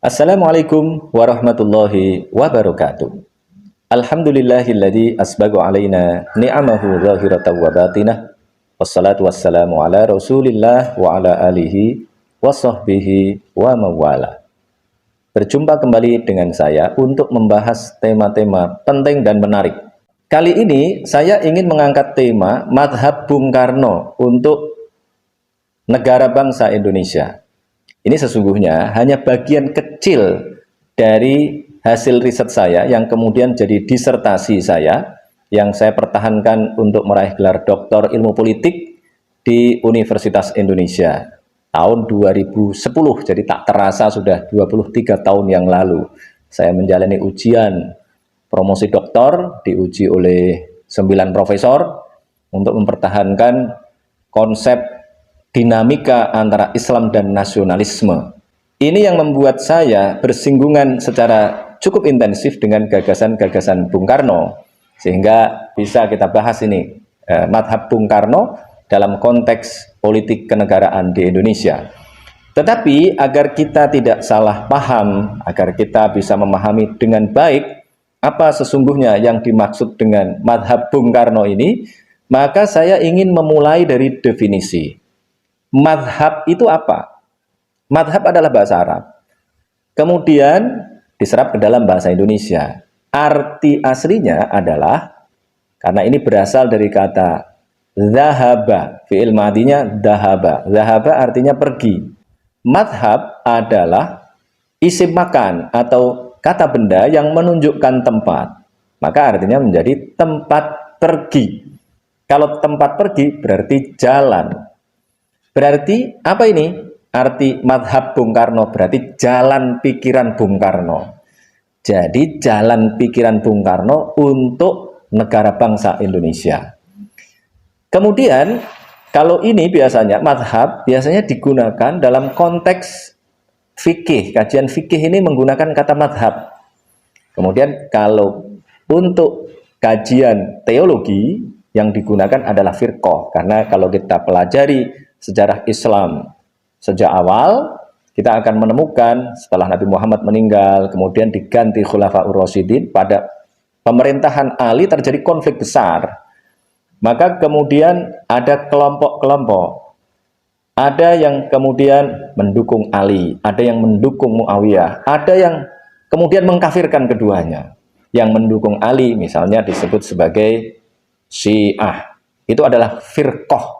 Assalamualaikum warahmatullahi wabarakatuh. Alhamdulillahilladzi asbagu alaina ni'amahu zahiratan wa batinah. Wassalatu wassalamu ala Rasulillah wa ala alihi wa sahbihi wa mawala. Berjumpa kembali dengan saya untuk membahas tema-tema penting dan menarik. Kali ini saya ingin mengangkat tema Madhab Bung Karno untuk negara bangsa Indonesia. Ini sesungguhnya hanya bagian kecil dari hasil riset saya yang kemudian jadi disertasi saya yang saya pertahankan untuk meraih gelar Doktor Ilmu Politik di Universitas Indonesia tahun 2010. Jadi tak terasa sudah 23 tahun yang lalu saya menjalani ujian promosi doktor, diuji oleh 9 profesor untuk mempertahankan konsep dinamika antara Islam dan nasionalisme. Ini yang membuat saya bersinggungan secara cukup intensif dengan gagasan-gagasan Bung Karno, sehingga bisa kita bahas ini madhab Bung Karno dalam konteks politik kenegaraan di Indonesia. Tetapi agar kita tidak salah paham, agar kita bisa memahami dengan baik apa sesungguhnya yang dimaksud dengan madhab Bung Karno ini, maka saya ingin memulai dari definisi. Madhab itu apa? Madhab adalah bahasa Arab. Kemudian diserap ke dalam bahasa Indonesia. Arti aslinya adalah, karena ini berasal dari kata zahaba, fi'il madinya zahaba. Zahaba artinya pergi. Madhab adalah isim makan atau kata benda yang menunjukkan tempat. Maka artinya menjadi tempat pergi. Kalau tempat pergi berarti jalan. Berarti apa ini? Arti madhab Bung Karno berarti jalan pikiran Bung Karno. Jadi jalan pikiran Bung Karno untuk negara bangsa Indonesia. Kemudian kalau ini biasanya madhab biasanya digunakan dalam konteks fikih. Kajian fikih ini menggunakan kata madhab. Kemudian kalau untuk kajian teologi yang digunakan adalah firqah. Karena kalau kita pelajari sejarah Islam sejak awal, kita akan menemukan setelah Nabi Muhammad meninggal, kemudian diganti Khulafaur Rasyidin, pada pemerintahan Ali terjadi konflik besar. Maka kemudian ada kelompok-kelompok. Ada yang kemudian mendukung Ali, ada yang mendukung Muawiyah, ada yang kemudian mengkafirkan keduanya. Yang mendukung Ali misalnya disebut sebagai Syiah. Itu adalah firqah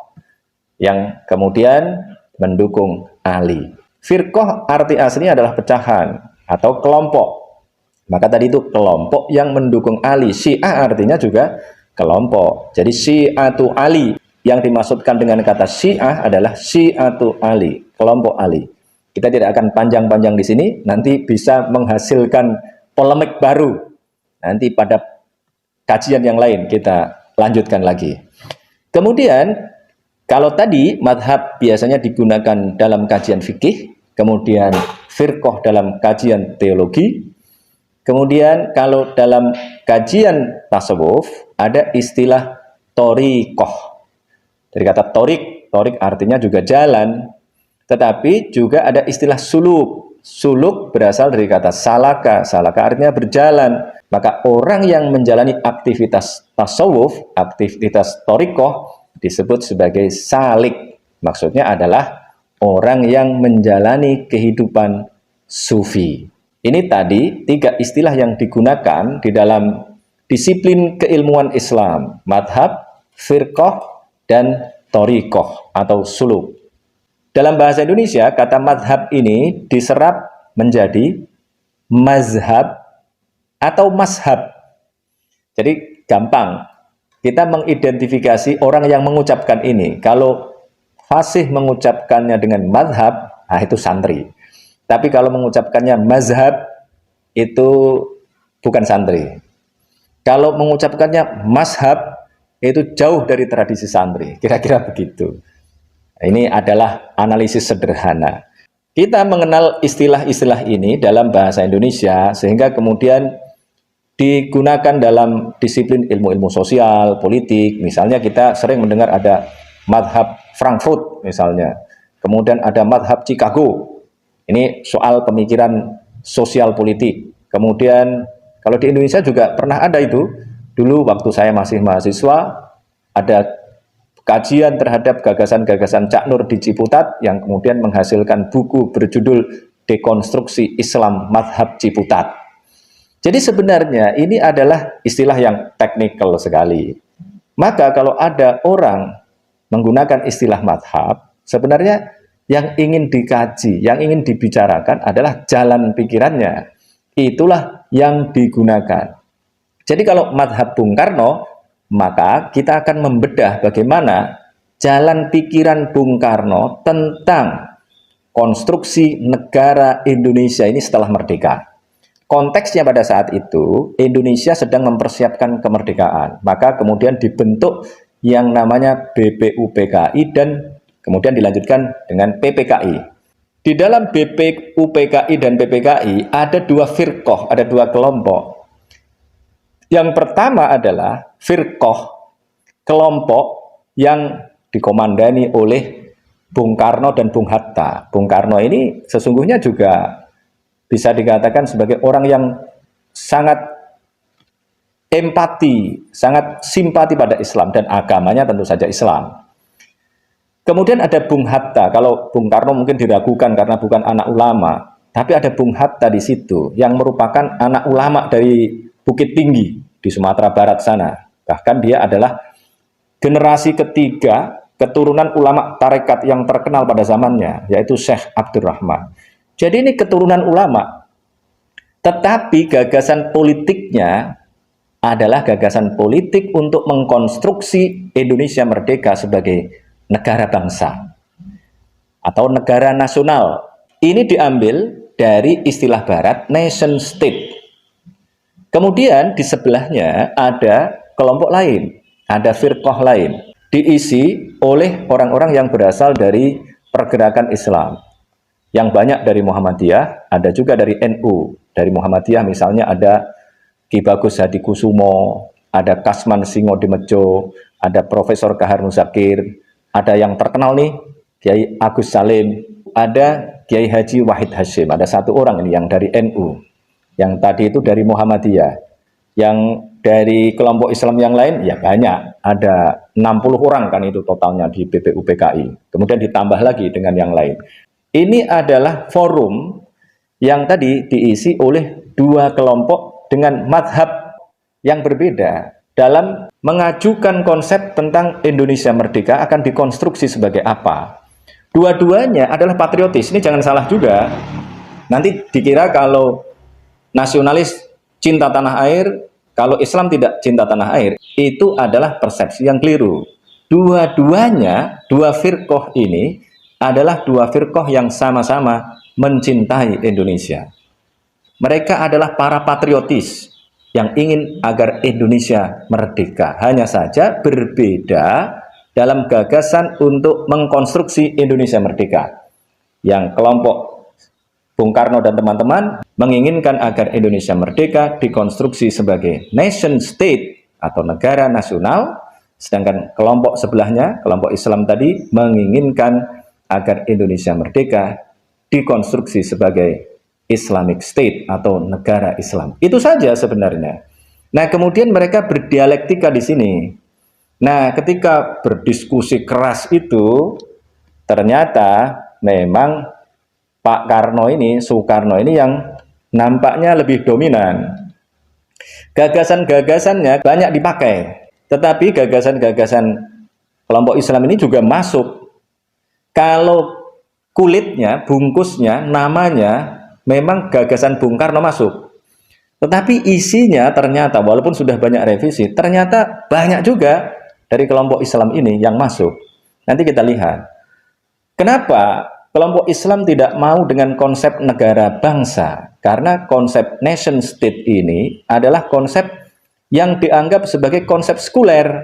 yang kemudian mendukung Ali. Firqah arti aslinya adalah pecahan atau kelompok. Maka tadi itu kelompok yang mendukung Ali. Syiah artinya juga kelompok. Jadi Syiatu Ali. Yang dimaksudkan dengan kata Syiah adalah Syiatu Ali, kelompok Ali. Kita tidak akan panjang-panjang di sini, nanti bisa menghasilkan polemik baru. Nanti pada kajian yang lain kita lanjutkan lagi. Kemudian kalau tadi madhab biasanya digunakan dalam kajian fikih, kemudian firqah dalam kajian teologi, kemudian kalau dalam kajian tasawuf ada istilah thoriqah. Dari kata torik artinya juga jalan, tetapi juga ada istilah suluk. Suluk berasal dari kata salaka, salaka artinya berjalan. Maka orang yang menjalani aktivitas tasawuf, aktivitas thoriqah, disebut sebagai salik. Maksudnya adalah orang yang menjalani kehidupan sufi. Ini tadi 3 istilah yang digunakan di dalam disiplin keilmuan Islam: madhab, firqah, dan thoriqah atau suluk. Dalam bahasa Indonesia, kata madhab ini diserap menjadi mazhab atau mashab. Jadi gampang kita mengidentifikasi orang yang mengucapkan ini. Kalau fasih mengucapkannya dengan madhab, itu santri. Tapi kalau mengucapkannya mazhab, itu bukan santri. Kalau mengucapkannya mashab, itu jauh dari tradisi santri. Kira-kira begitu. Ini adalah analisis sederhana. Kita mengenal istilah-istilah ini dalam bahasa Indonesia, sehingga kemudian digunakan dalam disiplin ilmu-ilmu sosial, politik. Misalnya kita sering mendengar ada madhab Frankfurt misalnya. Kemudian ada madhab Chicago. Ini soal pemikiran sosial politik. Kemudian kalau di Indonesia juga pernah ada itu, dulu waktu saya masih mahasiswa, ada kajian terhadap gagasan-gagasan Cak Nur di Ciputat yang kemudian menghasilkan buku berjudul Dekonstruksi Islam Madhab Ciputat. Jadi sebenarnya ini adalah istilah yang teknikal sekali. Maka kalau ada orang menggunakan istilah madhab, sebenarnya yang ingin dikaji, yang ingin dibicarakan adalah jalan pikirannya. Itulah yang digunakan. Jadi kalau madhab Bung Karno, maka kita akan membedah bagaimana jalan pikiran Bung Karno tentang konstruksi negara Indonesia ini setelah merdeka. Konteksnya pada saat itu, Indonesia sedang mempersiapkan kemerdekaan. Maka kemudian dibentuk yang namanya BPUPKI dan kemudian dilanjutkan dengan PPKI. Di dalam BPUPKI dan PPKI ada dua firqoh, ada dua kelompok. Yang pertama adalah firqoh, kelompok yang dikomandani oleh Bung Karno dan Bung Hatta. Bung Karno ini sesungguhnya juga bisa dikatakan sebagai orang yang sangat empati, sangat simpati pada Islam dan agamanya tentu saja Islam. Kemudian ada Bung Hatta. Kalau Bung Karno mungkin diragukan karena bukan anak ulama, tapi ada Bung Hatta di situ yang merupakan anak ulama dari Bukit Tinggi di Sumatera Barat sana. Bahkan dia adalah generasi ketiga keturunan ulama tarekat yang terkenal pada zamannya, yaitu Syekh Abdurrahman. Jadi ini keturunan ulama, tetapi gagasan politiknya adalah gagasan politik untuk mengkonstruksi Indonesia merdeka sebagai negara bangsa atau negara nasional. Ini diambil dari istilah barat nation state. Kemudian di sebelahnya ada kelompok lain, ada firqah lain, diisi oleh orang-orang yang berasal dari pergerakan Islam. Yang banyak dari Muhammadiyah, ada juga dari NU. Dari Muhammadiyah misalnya ada Ki Bagus Hadikusumo, ada Kasman Singodimedjo, ada Profesor Kahar Muzakir, ada yang terkenal nih, Kiai Agus Salim, ada Kiai Haji Wahid Hashim, ada satu orang ini yang dari NU. Yang tadi itu dari Muhammadiyah. Yang dari kelompok Islam yang lain, ya banyak, ada 60 orang kan itu totalnya di BPUPKI. Kemudian ditambah lagi dengan yang lain. Ini adalah forum yang tadi diisi oleh dua kelompok dengan madhab yang berbeda dalam mengajukan konsep tentang Indonesia merdeka akan dikonstruksi sebagai apa. Dua-duanya adalah patriotis. Ini jangan salah juga. Nanti dikira kalau nasionalis cinta tanah air, kalau Islam tidak cinta tanah air, itu adalah persepsi yang keliru. Dua-duanya, dua firqoh ini adalah dua firqoh yang sama-sama mencintai Indonesia. Mereka adalah para patriotis yang ingin agar Indonesia merdeka. Hanya saja berbeda dalam gagasan untuk mengkonstruksi Indonesia merdeka. Yang kelompok Bung Karno dan teman-teman menginginkan agar Indonesia merdeka dikonstruksi sebagai nation state atau negara nasional, sedangkan kelompok sebelahnya, kelompok Islam tadi menginginkan agar Indonesia merdeka dikonstruksi sebagai Islamic State atau negara Islam. Itu saja sebenarnya. Nah, kemudian mereka berdialektika di sini. Nah, ketika berdiskusi keras itu, ternyata memang Pak Karno ini, Soekarno ini yang nampaknya lebih dominan. Gagasan-gagasannya banyak dipakai, tetapi gagasan-gagasan kelompok Islam ini juga masuk. Kalau kulitnya, bungkusnya, namanya memang gagasan Bung Karno masuk. Tetapi isinya ternyata, walaupun sudah banyak revisi, ternyata banyak juga dari kelompok Islam ini yang masuk. Nanti kita lihat. Kenapa kelompok Islam tidak mau dengan konsep negara bangsa? Karena konsep nation state ini adalah konsep yang dianggap sebagai konsep sekuler.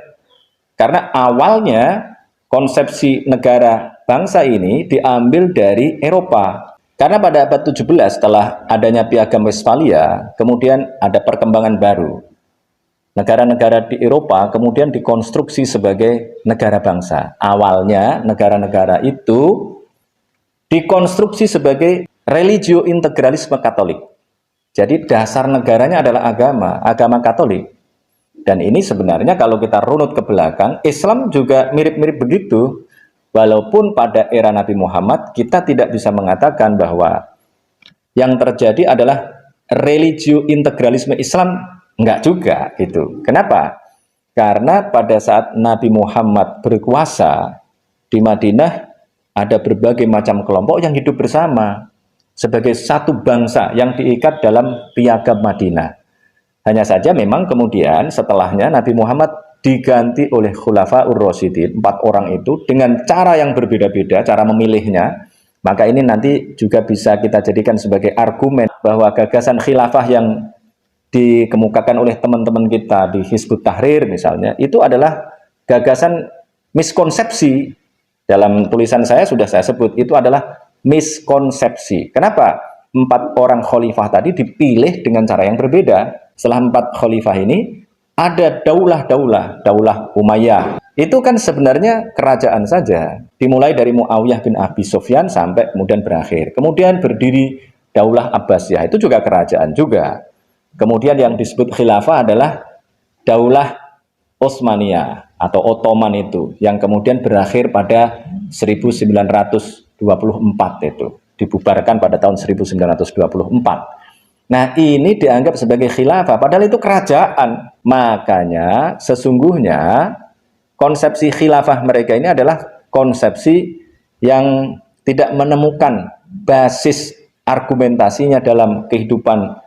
Karena awalnya konsepsi negara bangsa ini diambil dari Eropa. Karena pada abad 17 setelah adanya Piagam Westphalia, kemudian ada perkembangan baru. Negara-negara di Eropa kemudian dikonstruksi sebagai negara bangsa. Awalnya negara-negara itu dikonstruksi sebagai religio integralisme Katolik. Jadi dasar negaranya adalah agama Katolik. Dan ini sebenarnya kalau kita runut ke belakang, Islam juga mirip-mirip begitu. Walaupun pada era Nabi Muhammad kita tidak bisa mengatakan bahwa yang terjadi adalah religio integralisme Islam, enggak juga gitu. Kenapa? Karena pada saat Nabi Muhammad berkuasa di Madinah, ada berbagai macam kelompok yang hidup bersama sebagai satu bangsa yang diikat dalam piagam Madinah. Hanya saja memang kemudian setelahnya Nabi Muhammad diganti oleh Khulafaur Rasyidin, 4 orang itu dengan cara yang berbeda-beda, cara memilihnya. Maka ini nanti juga bisa kita jadikan sebagai argumen bahwa gagasan khilafah yang dikemukakan oleh teman-teman kita di Hizbut Tahrir misalnya, itu adalah gagasan miskonsepsi. Dalam tulisan saya sudah saya sebut, itu adalah miskonsepsi. Kenapa 4 orang khalifah tadi dipilih dengan cara yang berbeda? Setelah 4 khalifah ini, ada daulah Umayyah. Itu kan sebenarnya kerajaan saja. Dimulai dari Muawiyah bin Abi Sufyan sampai kemudian berakhir. Kemudian berdiri daulah Abbasiyah, itu juga kerajaan juga. Kemudian yang disebut khilafah adalah daulah Utsmaniyah atau Ottoman itu, yang kemudian berakhir pada 1924 itu. Dibubarkan pada tahun 1924. Nah, ini dianggap sebagai khilafah, padahal itu kerajaan. Makanya sesungguhnya konsepsi khilafah mereka ini adalah konsepsi yang tidak menemukan basis argumentasinya dalam kehidupan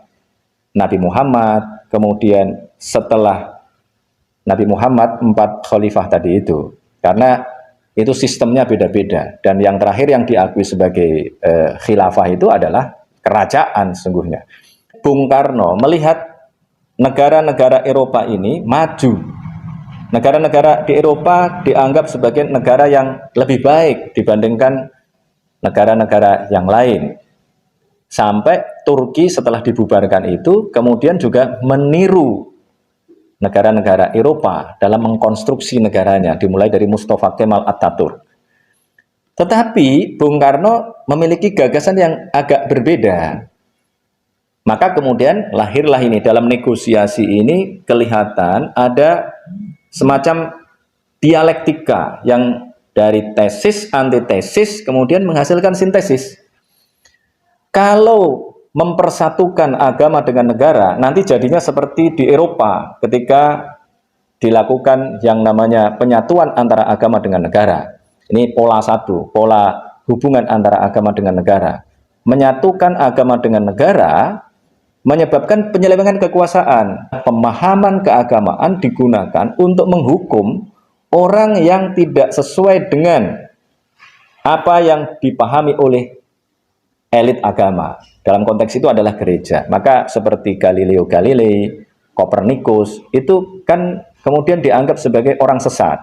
Nabi Muhammad, kemudian setelah Nabi Muhammad 4 khalifah tadi itu. Karena itu sistemnya beda-beda, dan yang terakhir yang diakui sebagai khilafah itu adalah kerajaan sesungguhnya. Bung Karno melihat negara-negara Eropa ini maju. Negara-negara di Eropa dianggap sebagai negara yang lebih baik dibandingkan negara-negara yang lain. Sampai Turki setelah dibubarkan itu kemudian juga meniru negara-negara Eropa dalam mengkonstruksi negaranya, dimulai dari Mustafa Kemal Atatürk. Tetapi Bung Karno memiliki gagasan yang agak berbeda. Maka kemudian lahirlah ini, dalam negosiasi ini kelihatan ada semacam dialektika yang dari tesis, antitesis, kemudian menghasilkan sintesis. Kalau mempersatukan agama dengan negara, nanti jadinya seperti di Eropa ketika dilakukan yang namanya penyatuan antara agama dengan negara. Ini pola satu, pola hubungan antara agama dengan negara. Menyatukan agama dengan negara menyebabkan penyelewengan kekuasaan. Pemahaman keagamaan digunakan untuk menghukum orang yang tidak sesuai dengan apa yang dipahami oleh elit agama. Dalam konteks itu adalah gereja. Maka seperti Galileo Galilei, Kopernikus, itu kan kemudian dianggap sebagai orang sesat.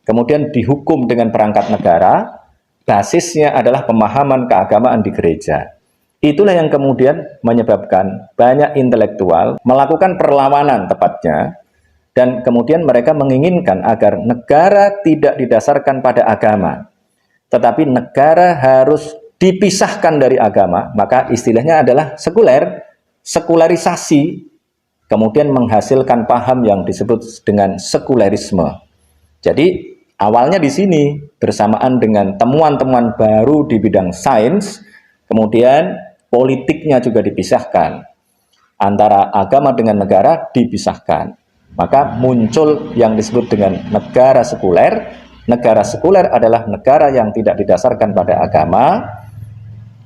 Kemudian dihukum dengan perangkat negara, basisnya adalah pemahaman keagamaan di gereja. Itulah yang kemudian menyebabkan banyak intelektual melakukan perlawanan tepatnya, dan kemudian mereka menginginkan agar negara tidak didasarkan pada agama, tetapi negara harus dipisahkan dari agama. Maka istilahnya adalah sekuler, sekularisasi, kemudian menghasilkan paham yang disebut dengan sekulerisme. Jadi awalnya di sini bersamaan dengan temuan-temuan baru di bidang sains, kemudian politiknya juga dipisahkan, antara agama dengan negara dipisahkan. Maka muncul yang disebut dengan negara sekuler. Negara sekuler adalah negara yang tidak didasarkan pada agama.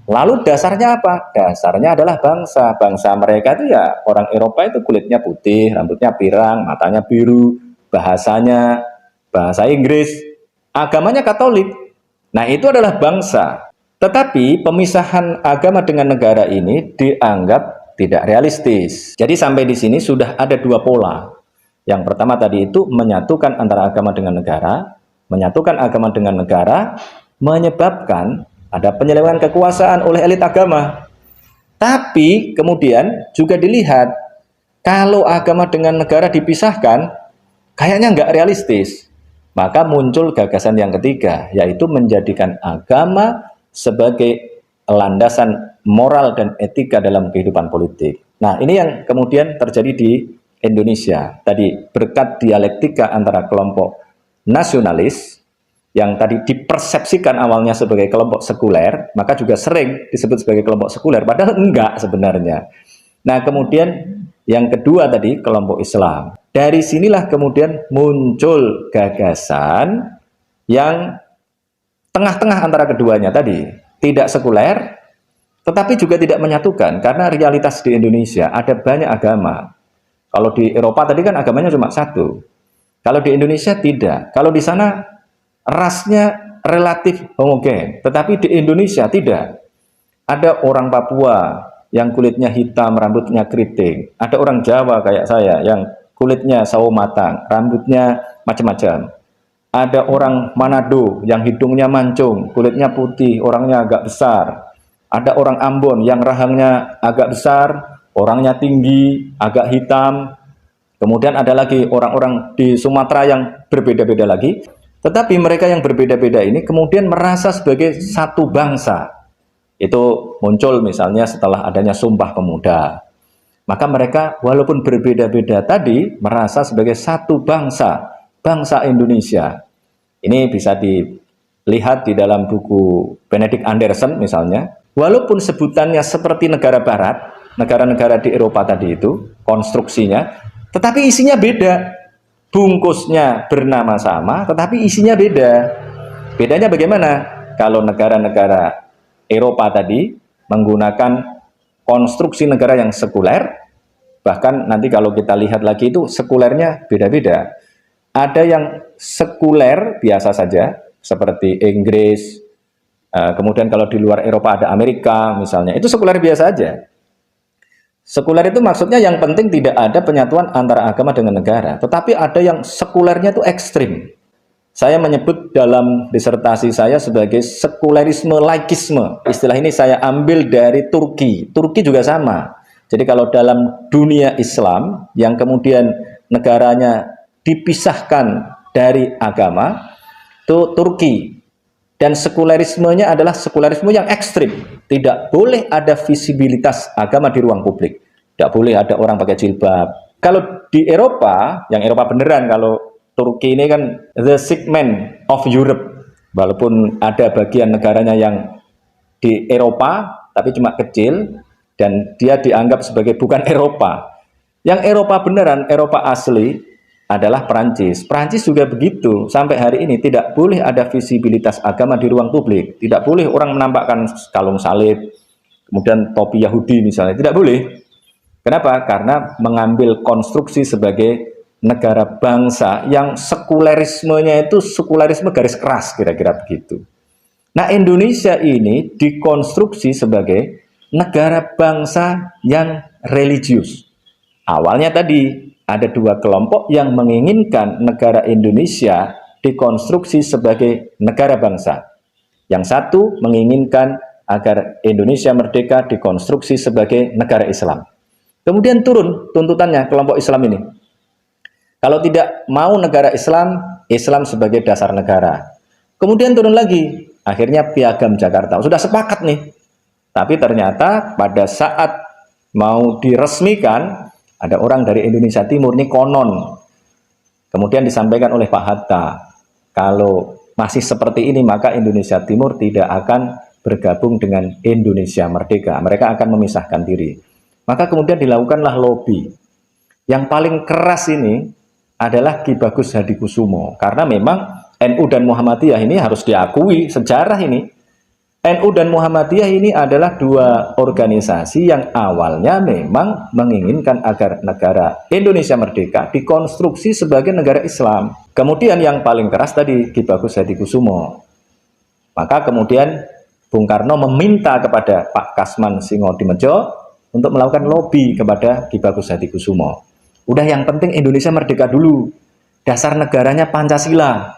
Lalu dasarnya apa? Dasarnya adalah bangsa. Bangsa mereka itu ya orang Eropa itu kulitnya putih, rambutnya pirang, matanya biru, bahasanya bahasa Inggris, agamanya Katolik. Nah, itu adalah bangsa. Tetapi pemisahan agama dengan negara ini dianggap tidak realistis. Jadi sampai di sini sudah ada 2 pola. Yang pertama tadi itu menyatukan antara agama dengan negara. Menyatukan agama dengan negara menyebabkan ada penyelewengan kekuasaan oleh elit agama. Tapi kemudian juga dilihat, kalau agama dengan negara dipisahkan, kayaknya nggak realistis. Maka muncul gagasan yang ketiga, yaitu menjadikan agama sebagai landasan moral dan etika dalam kehidupan politik. Nah, ini yang kemudian terjadi di Indonesia. Tadi berkat dialektika antara kelompok nasionalis yang tadi dipersepsikan awalnya sebagai kelompok sekuler, maka juga sering disebut sebagai kelompok sekuler, padahal enggak sebenarnya. Nah, kemudian yang kedua tadi kelompok Islam. Dari sinilah kemudian muncul gagasan yang tengah-tengah antara keduanya tadi, tidak sekuler, tetapi juga tidak menyatukan, karena realitas di Indonesia ada banyak agama. Kalau di Eropa tadi kan agamanya cuma satu. Kalau di Indonesia tidak. Kalau di sana rasnya relatif homogen, tetapi di Indonesia tidak. Ada orang Papua yang kulitnya hitam, rambutnya keriting. Ada orang Jawa kayak saya yang kulitnya sawo matang, rambutnya macam-macam. Ada orang Manado yang hidungnya mancung, kulitnya putih, orangnya agak besar. Ada orang Ambon yang rahangnya agak besar, orangnya tinggi, agak hitam. Kemudian ada lagi orang-orang di Sumatera yang berbeda-beda lagi. Tetapi mereka yang berbeda-beda ini kemudian merasa sebagai satu bangsa. Itu muncul misalnya setelah adanya Sumpah Pemuda. Maka mereka walaupun berbeda-beda tadi merasa sebagai satu bangsa, bangsa Indonesia. Ini bisa dilihat di dalam buku Benedict Anderson misalnya. Walaupun sebutannya seperti negara barat, negara-negara di Eropa tadi itu, konstruksinya, tetapi isinya beda. Bungkusnya bernama sama, tetapi isinya beda. Bedanya bagaimana? Kalau negara-negara Eropa tadi menggunakan konstruksi negara yang sekuler, bahkan nanti kalau kita lihat lagi itu sekulernya beda-beda. Ada yang sekuler biasa saja, seperti Inggris, kemudian kalau di luar Eropa ada Amerika misalnya, itu sekuler biasa aja. Sekuler itu maksudnya yang penting tidak ada penyatuan antara agama dengan negara. Tetapi ada yang sekulernya itu ekstrim. Saya menyebut dalam disertasi saya sebagai sekulerisme laikisme. Istilah ini saya ambil dari Turki. Turki juga sama. Jadi kalau dalam dunia Islam yang kemudian negaranya dipisahkan dari agama, itu Turki. Dan sekulerismenya adalah sekulerisme yang ekstrim. Tidak boleh ada visibilitas agama di ruang publik. Tidak boleh ada orang pakai jilbab. Kalau di Eropa, yang Eropa beneran, kalau Turki ini kan the segment of Europe. Walaupun ada bagian negaranya yang di Eropa, tapi cuma kecil, dan dia dianggap sebagai bukan Eropa. Yang Eropa beneran, Eropa asli, adalah Perancis. Perancis juga begitu. Sampai hari ini tidak boleh ada visibilitas agama di ruang publik. Tidak boleh orang menampakkan kalung salib, kemudian topi Yahudi misalnya. Tidak boleh. Kenapa? Karena mengambil konstruksi sebagai negara bangsa yang sekulerismenya itu sekulerisme garis keras, kira-kira begitu. Nah, Indonesia ini dikonstruksi sebagai negara bangsa yang religius. Awalnya tadi ada dua kelompok yang menginginkan negara Indonesia dikonstruksi sebagai negara bangsa. Yang satu menginginkan agar Indonesia merdeka dikonstruksi sebagai negara Islam. Kemudian turun tuntutannya kelompok Islam ini. Kalau tidak mau negara Islam, Islam sebagai dasar negara. Kemudian turun lagi, akhirnya Piagam Jakarta. Sudah sepakat nih. Tapi ternyata pada saat mau diresmikan, ada orang dari Indonesia Timur, ini konon. Kemudian disampaikan oleh Pak Hatta, kalau masih seperti ini maka Indonesia Timur tidak akan bergabung dengan Indonesia Merdeka. Mereka akan memisahkan diri. Maka kemudian dilakukanlah lobby. Yang paling keras ini adalah Ki Bagus Hadikusumo. Karena memang NU dan Muhammadiyah ini harus diakui sejarah ini. NU dan Muhammadiyah ini adalah dua organisasi yang awalnya memang menginginkan agar negara Indonesia merdeka dikonstruksi sebagai negara Islam. Kemudian yang paling keras tadi Ki Bagus Hadikusumo. Maka kemudian Bung Karno meminta kepada Pak Kasman Singodimedjo untuk melakukan lobby kepada Ki Bagus Hadikusumo. Udah, yang penting Indonesia merdeka dulu. Dasar negaranya Pancasila.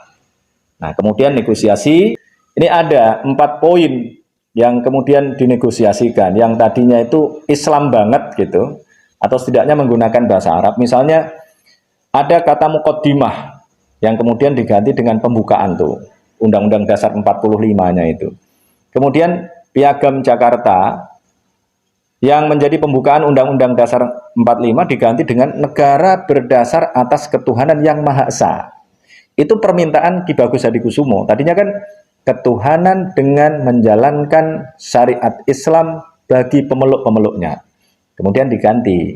Nah, kemudian negosiasi. Ini ada 4 poin yang kemudian dinegosiasikan, yang tadinya itu Islam banget gitu, atau setidaknya menggunakan bahasa Arab. Misalnya ada kata muqaddimah yang kemudian diganti dengan pembukaan tuh, Undang-Undang Dasar 45-nya itu. Kemudian Piagam Jakarta yang menjadi pembukaan Undang-Undang Dasar 45 diganti dengan negara berdasar atas ketuhanan yang Maha Esa. Itu permintaan Ki Bagus Hadikusumo. Tadinya kan ketuhanan dengan menjalankan syariat Islam bagi pemeluk-pemeluknya. Kemudian diganti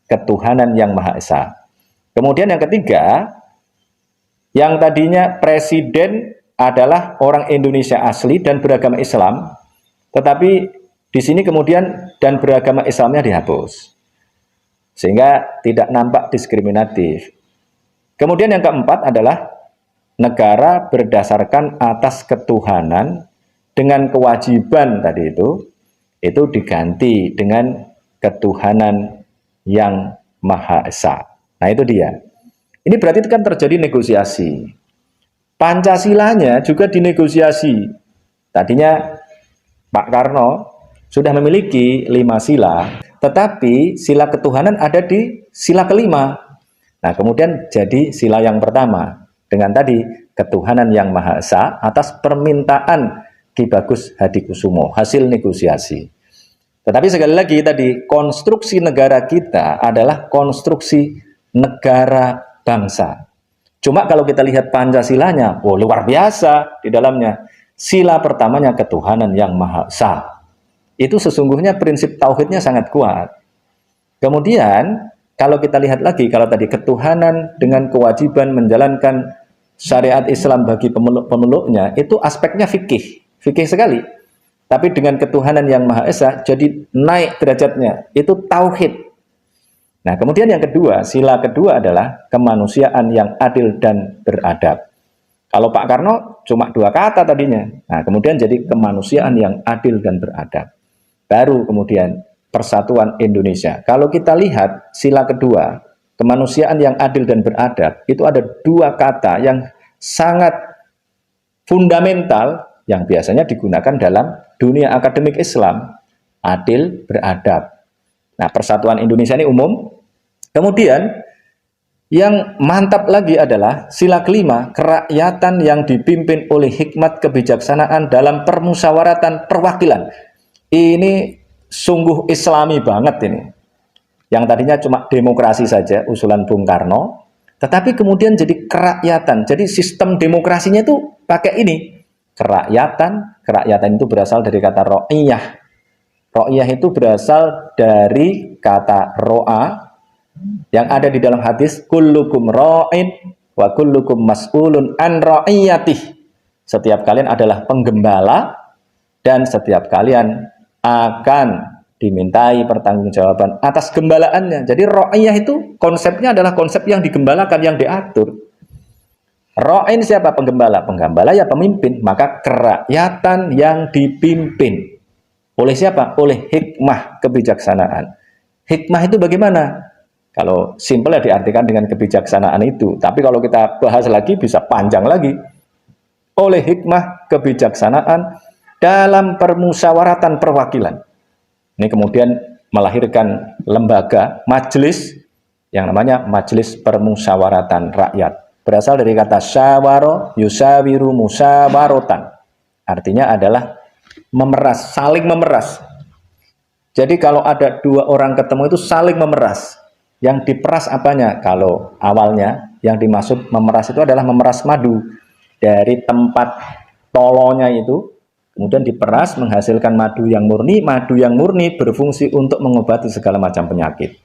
ketuhanan yang Maha Esa. Kemudian yang ketiga, yang tadinya presiden adalah orang Indonesia asli dan beragama Islam, tetapi di sini kemudian dan beragama Islamnya dihapus, sehingga tidak nampak diskriminatif. Kemudian yang keempat adalah negara berdasarkan atas ketuhanan dengan kewajiban tadi itu diganti dengan ketuhanan yang Maha Esa. Nah itu dia. Ini berarti kan terjadi negosiasi. Pancasilanya juga dinegosiasi. Tadinya Pak Karno sudah memiliki 5 sila, tetapi sila ketuhanan ada di sila kelima. Nah kemudian jadi sila yang pertama dengan tadi ketuhanan yang Maha Esa atas permintaan Ki Bagus Hadikusumo, hasil negosiasi. Tetapi sekali lagi tadi konstruksi negara kita adalah konstruksi negara bangsa. Cuma kalau kita lihat Pancasilanya, oh luar biasa di dalamnya. Sila pertamanya ketuhanan yang Maha Esa. Itu sesungguhnya prinsip tauhidnya sangat kuat. Kemudian kalau kita lihat lagi, kalau tadi ketuhanan dengan kewajiban menjalankan syariat Islam bagi pemeluk-pemeluknya, itu aspeknya fikih, fikih sekali. Tapi dengan ketuhanan yang Maha Esa, jadi naik derajatnya, itu tauhid. Nah, kemudian yang kedua, sila kedua adalah kemanusiaan yang adil dan beradab. Kalau Pak Karno cuma 2 kata tadinya. Nah, kemudian jadi kemanusiaan yang adil dan beradab. Baru kemudian persatuan Indonesia. Kalau kita lihat sila kedua, kemanusiaan yang adil dan beradab, itu ada 2 kata yang sangat fundamental yang biasanya digunakan dalam dunia akademik Islam, adil, beradab. Nah, persatuan Indonesia ini umum. Kemudian yang mantap lagi adalah sila kelima, kerakyatan yang dipimpin oleh hikmat kebijaksanaan dalam permusyawaratan perwakilan. Ini sungguh Islami banget ini. Yang tadinya cuma demokrasi saja, usulan Bung Karno, tetapi kemudian jadi kerakyatan. Jadi sistem demokrasinya itu pakai ini. Kerakyatan itu berasal dari kata ro'iyah. Ro'iyah itu berasal dari kata ro'a, yang ada di dalam hadis, kullukum ra'in wa kullukum mas'ulun an ra'iyatih. Setiap kalian adalah penggembala dan setiap kalian akan dimintai pertanggungjawaban atas gembalaannya. Jadi ra'iyah itu konsepnya adalah konsep yang digembalakan, yang diatur. Ra'in siapa? Penggembala. Penggembala ya pemimpin. Maka kerakyatan yang dipimpin oleh siapa? Oleh hikmah kebijaksanaan. Hikmah itu bagaimana? Kalau simpel ya diartikan dengan kebijaksanaan itu. Tapi kalau kita bahas lagi bisa panjang lagi. Oleh hikmah kebijaksanaan dalam permusyawaratan perwakilan. Ini kemudian melahirkan lembaga majelis yang namanya Majelis Permusyawaratan Rakyat. Berasal dari kata syawaro yusawiru musyawarotan. Artinya adalah memeras, saling memeras. Jadi kalau ada 2 orang ketemu itu saling memeras. Yang diperas apanya? Kalau awalnya yang dimaksud memeras itu adalah memeras madu dari tempat tolonya itu, kemudian diperas menghasilkan madu yang murni berfungsi untuk mengobati segala macam penyakit.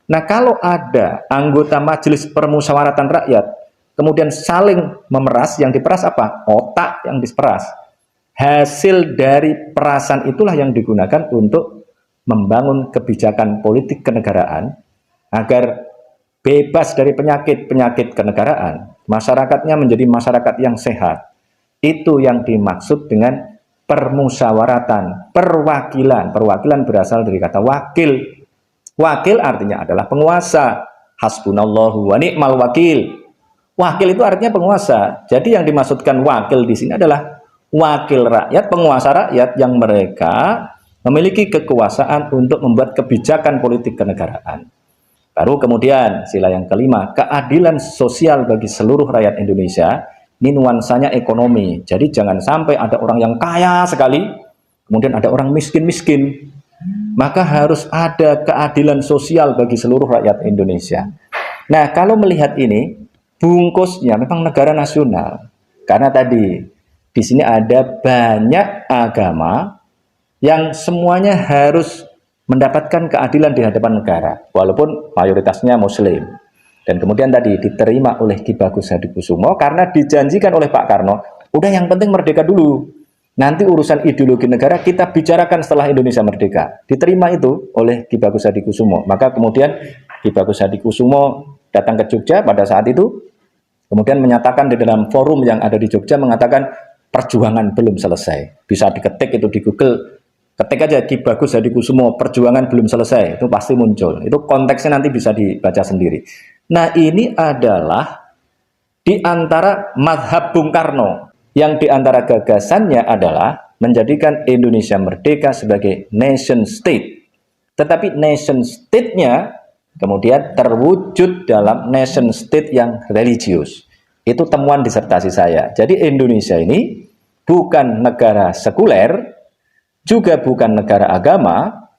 Nah, kalau ada anggota Majelis Permusyawaratan Rakyat kemudian saling memeras, yang diperas apa? Otak yang diperas. Hasil dari perasan itulah yang digunakan untuk membangun kebijakan politik kenegaraan agar bebas dari penyakit-penyakit kenegaraan, masyarakatnya menjadi masyarakat yang sehat. Itu yang dimaksud dengan permusyawaratan, perwakilan. Perwakilan berasal dari kata wakil. Wakil artinya adalah penguasa. Hasbunallahu wa ni'mal wakil. Wakil itu artinya penguasa. Jadi yang dimaksudkan wakil di sini adalah wakil rakyat, penguasa rakyat yang mereka memiliki kekuasaan untuk membuat kebijakan politik kenegaraan. Baru kemudian sila yang kelima, keadilan sosial bagi seluruh rakyat Indonesia. Ini nuansanya ekonomi. Jadi jangan sampai ada orang yang kaya sekali, kemudian ada orang miskin-miskin. maka harus ada keadilan sosial bagi seluruh rakyat Indonesia. Nah, kalau melihat ini, bungkusnya memang negara nasional. Karena tadi di sini ada banyak agama yang semuanya harus mendapatkan keadilan di hadapan negara, walaupun mayoritasnya Muslim. Dan kemudian tadi diterima oleh Ki Bagus Hadikusumo karena dijanjikan oleh Pak Karno, udah yang penting merdeka dulu. Nanti urusan ideologi negara kita bicarakan setelah Indonesia merdeka. Diterima itu oleh Ki Bagus Hadikusumo. Maka kemudian Ki Bagus Hadikusumo datang ke Jogja pada saat itu, kemudian menyatakan di dalam forum yang ada di Jogja, mengatakan perjuangan belum selesai. Bisa diketik itu di Google, ketik aja Ki Bagus Hadikusumo perjuangan belum selesai, itu pasti muncul. Itu konteksnya nanti bisa dibaca sendiri. Nah, ini adalah di antara madhab Bung Karno, yang di antara gagasannya adalah menjadikan Indonesia merdeka sebagai nation state. Tetapi nation state-nya kemudian terwujud dalam nation state yang religius. Itu temuan disertasi saya. Jadi Indonesia ini bukan negara sekuler, juga bukan negara agama,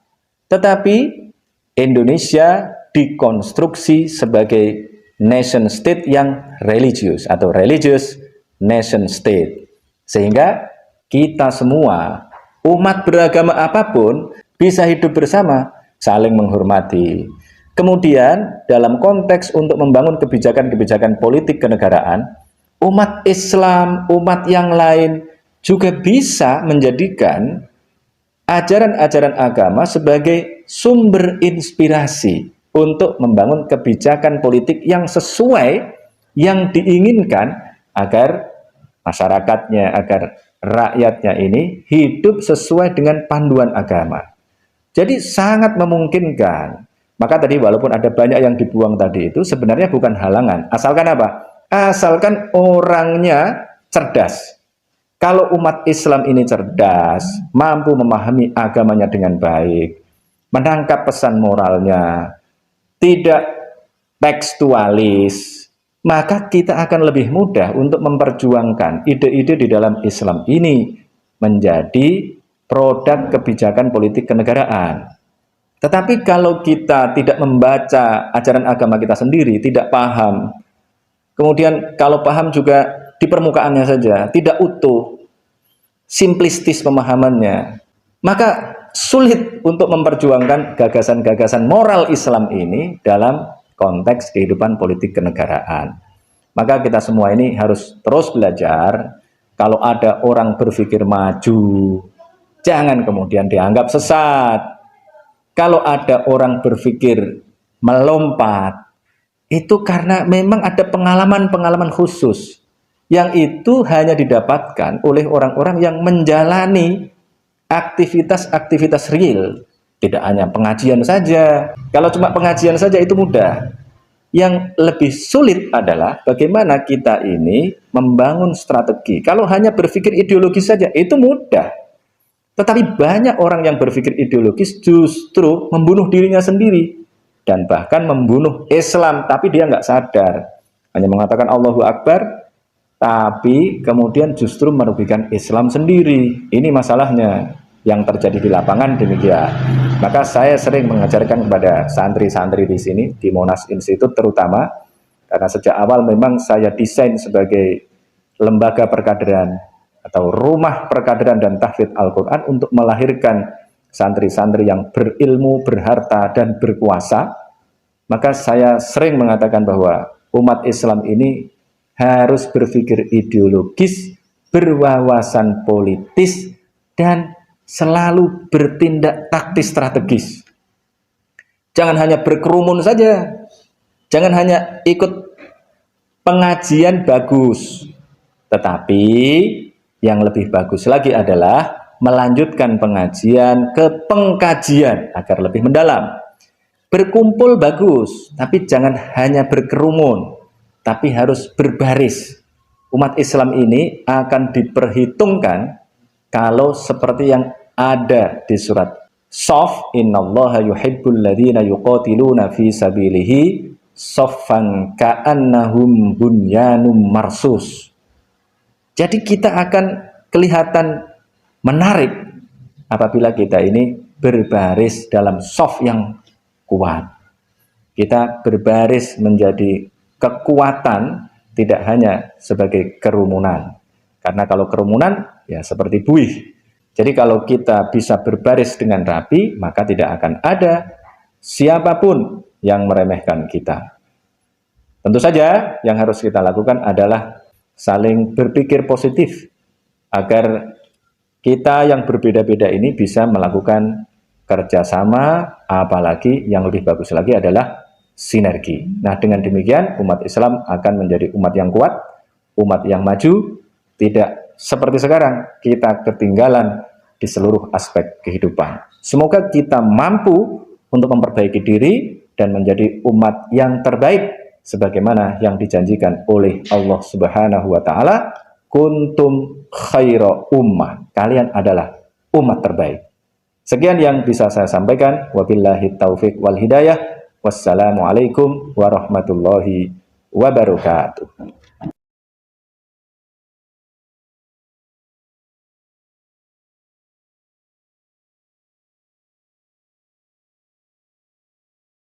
tetapi Indonesia dikonstruksi sebagai nation state yang religius atau religious nation state. Sehingga kita semua, umat beragama apapun, bisa hidup bersama, saling menghormati. Kemudian dalam konteks untuk membangun kebijakan-kebijakan politik kenegaraan, umat Islam, umat yang lain juga bisa menjadikan ajaran-ajaran agama sebagai sumber inspirasi untuk membangun kebijakan politik yang sesuai yang diinginkan agar masyarakatnya, agar rakyatnya ini hidup sesuai dengan panduan agama. Jadi sangat memungkinkan. Maka tadi walaupun ada banyak yang dibuang tadi itu sebenarnya bukan halangan. Asalkan apa? Asalkan orangnya cerdas. Kalau umat Islam ini cerdas, mampu memahami agamanya dengan baik, menangkap pesan moralnya, tidak tekstualis, maka kita akan lebih mudah untuk memperjuangkan ide-ide di dalam Islam ini menjadi produk kebijakan politik kenegaraan. Tetapi kalau kita tidak membaca ajaran agama kita sendiri, tidak paham, kemudian kalau paham juga di permukaannya saja, tidak utuh, simplistis pemahamannya, maka sulit untuk memperjuangkan gagasan-gagasan moral Islam ini dalam konteks kehidupan politik kenegaraan. Maka kita semua ini harus terus belajar. Kalau ada orang berpikir maju, jangan kemudian dianggap sesat. Kalau ada orang berpikir melompat, itu karena memang ada pengalaman-pengalaman khusus yang itu hanya didapatkan oleh orang-orang yang menjalani aktivitas-aktivitas real. Tidak hanya pengajian saja. Kalau cuma pengajian saja itu mudah. Yang lebih sulit adalah bagaimana kita ini membangun strategi. Kalau hanya berpikir ideologis saja itu mudah. Tetapi banyak orang yang berpikir ideologis justru membunuh dirinya sendiri. Dan bahkan membunuh Islam, tapi dia nggak sadar. Hanya mengatakan Allahu Akbar, tapi kemudian justru merugikan Islam sendiri. Ini masalahnya yang terjadi di lapangan demikian. Maka saya sering mengajarkan kepada santri-santri di sini, di Monas Institute terutama, karena sejak awal memang saya desain sebagai lembaga perkaderan atau rumah perkaderan dan tahfidz Al-Quran untuk melahirkan santri-santri yang berilmu, berharta, dan berkuasa. Maka saya sering mengatakan bahwa umat Islam ini harus berpikir ideologis, berwawasan politis, dan selalu bertindak taktis strategis. Jangan hanya berkerumun saja, jangan hanya ikut pengajian bagus, tetapi yang lebih bagus lagi adalah melanjutkan pengajian ke pengkajian agar lebih mendalam. Berkumpul bagus, tapi jangan hanya berkerumun, tapi harus berbaris. Umat Islam ini akan diperhitungkan kalau seperti yang ada di surat Shaf, innallaha yuhibbul ladzina yuqatiluna fi sabilihi shaffan ka'annahum bunyanum marsus. Jadi kita akan kelihatan menarik apabila kita ini berbaris dalam shaf yang kuat. Kita berbaris menjadi kekuatan, tidak hanya sebagai kerumunan. Karena kalau kerumunan ya seperti buih. Jadi kalau kita bisa berbaris dengan rapi, maka tidak akan ada siapapun yang meremehkan kita. Tentu saja yang harus kita lakukan adalah saling berpikir positif agar kita yang berbeda-beda ini bisa melakukan kerjasama, apalagi yang lebih bagus lagi adalah sinergi. Nah, dengan demikian umat Islam akan menjadi umat yang kuat, umat yang maju, tidak seperti sekarang kita ketinggalan di seluruh aspek kehidupan. Semoga kita mampu untuk memperbaiki diri dan menjadi umat yang terbaik sebagaimana yang dijanjikan oleh Allah Subhanahu wa taala, kuntum khaira ummah. Kalian adalah umat terbaik. Sekian yang bisa saya sampaikan. Wabillahi taufik wal hidayah. Wassalamualaikum warahmatullahi wabarakatuh.